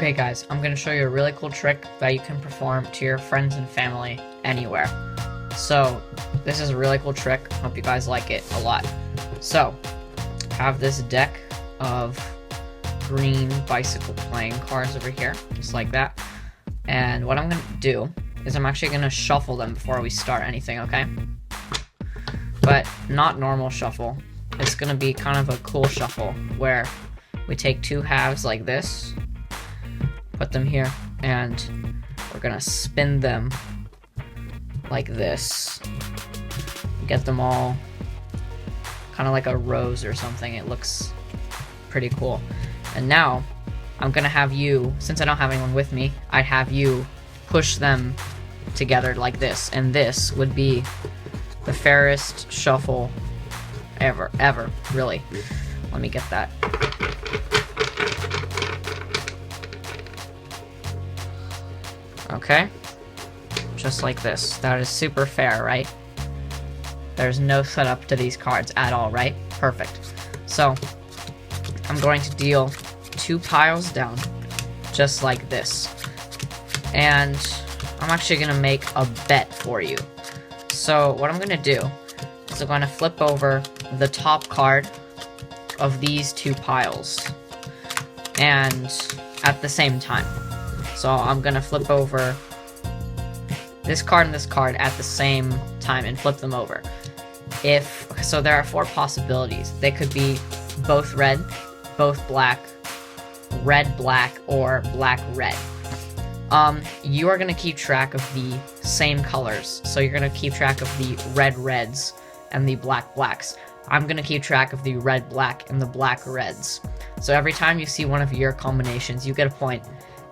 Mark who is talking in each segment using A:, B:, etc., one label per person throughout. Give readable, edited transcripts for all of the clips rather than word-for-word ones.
A: Okay guys, I'm going to show you a really cool trick that you can perform to your friends and family anywhere. So, this is a really cool trick. Hope you guys like it a lot. So, have this deck of green bicycle playing cards over here, just like that. And what I'm going to do is I'm actually going to shuffle them before we start anything, okay? But not normal shuffle. It's going to be kind of a cool shuffle where we take two halves like this, put them here, and we're gonna spin them like this. Get them all kind of like a rose or something. It looks pretty cool. And now I'm gonna have you, since I don't have anyone with me, I'd have you push them together like this, and this would be the fairest shuffle ever, really. Let me get that. Okay, just like this. That is super fair, right? There's no setup to these cards at all, right? Perfect. So, I'm going to deal 2 piles down, just like this. And I'm actually going to make a bet for you. So, what I'm going to do is I'm going to flip over the top card of these 2 piles, and at the same time. So I'm gonna flip over this card and this card at the same time and flip them over. So there are 4 possibilities. They could be both red, both black, red black, or black red. You are gonna keep track of the same colors. So you're gonna keep track of the red reds and the black blacks. I'm gonna keep track of the red black and the black reds. So every time you see one of your combinations, you get a point.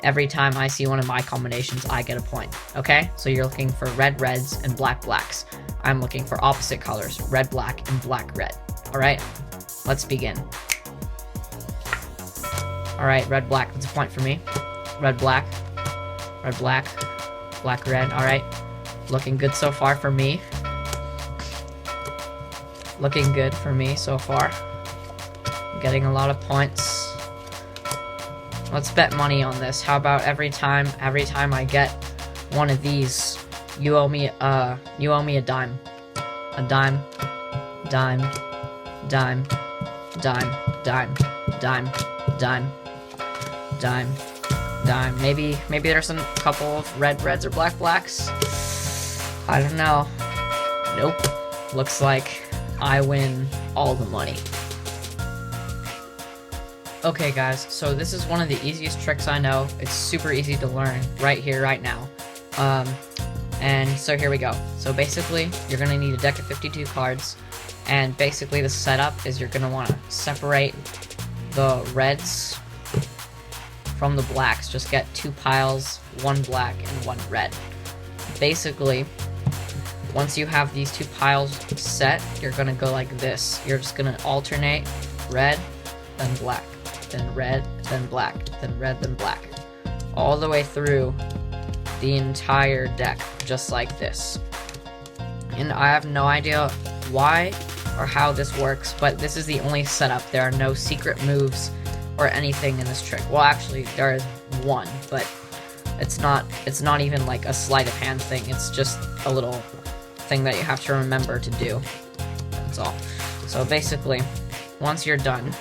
A: Every time I see one of my combinations, I get a point. Okay? So you're looking for red reds and black blacks. I'm looking for opposite colors, red black and black red. Alright? Let's begin. Alright, red black, that's a point for me. Red black, black red. Alright. Looking good so far for me. Looking good for me so far. Getting a lot of points. Let's bet money on this. How about every time I get one of these, you owe me a dime. A dime, dime, dime, dime, dime, dime, dime, dime, dime. Maybe there's a couple of red reds or black blacks. I don't know. Nope. Looks like I win all the money. Okay guys, so this is one of the easiest tricks I know. It's super easy to learn right here, right now. And so here we go. So basically, you're going to need a deck of 52 cards, and basically the setup is you're going to want to separate the reds from the blacks. Just get 2 piles, 1 black and 1 red. Basically, once you have these 2 piles set, you're going to go like this. You're just going to alternate red, then black, then red, then black, then red, then black, all the way through the entire deck, just like this. And I have no idea why or how this works, but this is the only setup. There are no secret moves or anything in this trick. Well, actually, there is one, but it's not even like a sleight of hand thing. It's just a little thing that you have to remember to do. That's all. So basically, once you're done,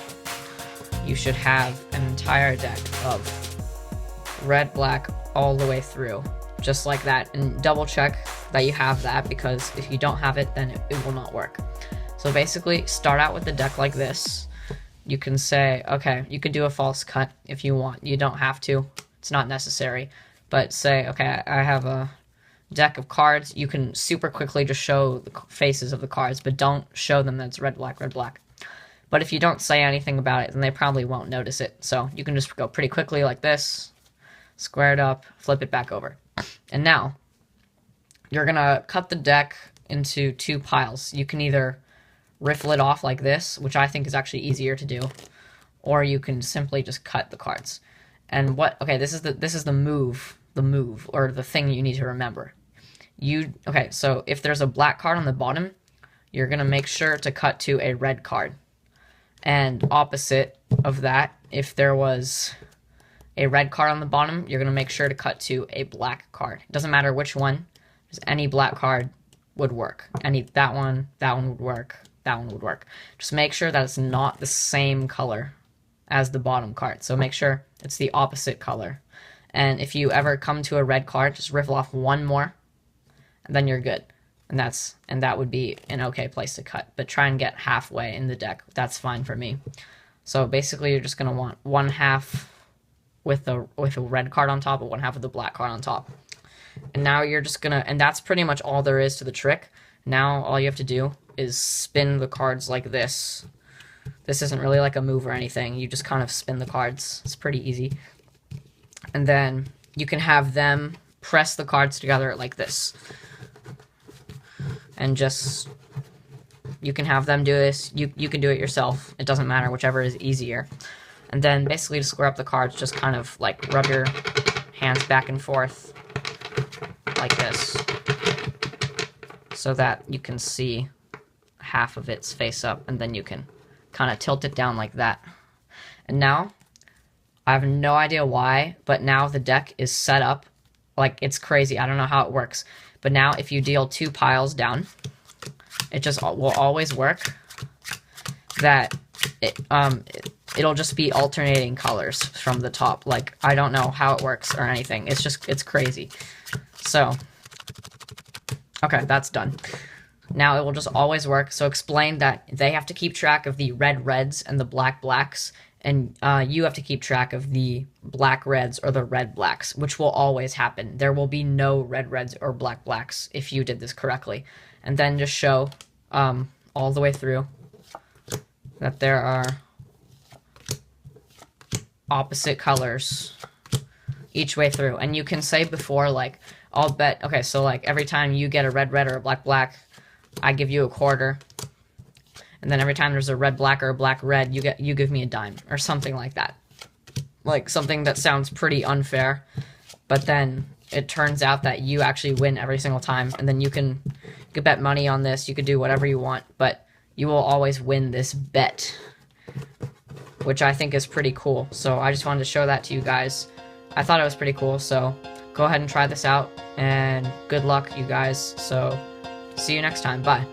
A: you should have an entire deck of red, black, all the way through, just like that. And double check that you have that, because if you don't have it, then it will not work. So basically, start out with the deck like this. You can say, okay, you could do a false cut if you want. You don't have to. It's not necessary. But say, okay, I have a deck of cards. You can super quickly just show the faces of the cards, but don't show them that it's red, black, red, black. But if you don't say anything about it, then they probably won't notice it. So you can just go pretty quickly like this, square it up, flip it back over. And now, you're going to cut the deck into 2 piles. You can either riffle it off like this, which I think is actually easier to do, or you can simply just cut the cards. And this is the move, or the thing you need to remember. Okay, so if there's a black card on the bottom, you're going to make sure to cut to a red card. And opposite of that, if there was a red card on the bottom, you're going to make sure to cut to a black card. It doesn't matter which one, just any black card would work. That one would work, that one would work. Just make sure that it's not the same color as the bottom card. So make sure it's the opposite color. And if you ever come to a red card, just riffle off one more, and then you're good. And that would be an okay place to cut. But try and get halfway in the deck. That's fine for me. So basically, you're just gonna want one half with a red card on top, and one half with the black card on top. And now you're just gonna, and that's pretty much all there is to the trick. Now all you have to do is spin the cards like this. This isn't really like a move or anything. You just kind of spin the cards. It's pretty easy. And then you can have them press the cards together like this. And just, you can have them do this. You can do it yourself. It doesn't matter, whichever is easier. And then basically to square up the cards, just kind of like rub your hands back and forth like this, so that you can see half of its face up, and then you can kind of tilt it down like that. And now, I have no idea why, but now the deck is set up like it's crazy. I don't know how it works. But now if you deal 2 piles down, it just will always work. That it'll just be alternating colors from the top. Like, I don't know how it works or anything. It's crazy. So, okay, that's done. Now it will just always work. So explain that they have to keep track of the red reds and the black blacks, and you have to keep track of the black reds or the red blacks, which will always happen. There will be no red reds or black blacks if you did this correctly. And then just show all the way through that there are opposite colors each way through. And you can say before, like, I'll bet, okay, so like every time you get a red red or a black black, I give you a quarter. And then every time there's a red black or a black red, you give me a dime or something like that. Like something that sounds pretty unfair, but then it turns out that you actually win every single time, and then you could bet money on this, you could do whatever you want, but you will always win this bet, which I think is pretty cool. So I just wanted to show that to you guys. I thought it was pretty cool, so go ahead and try this out, and good luck, you guys. So see you next time. Bye.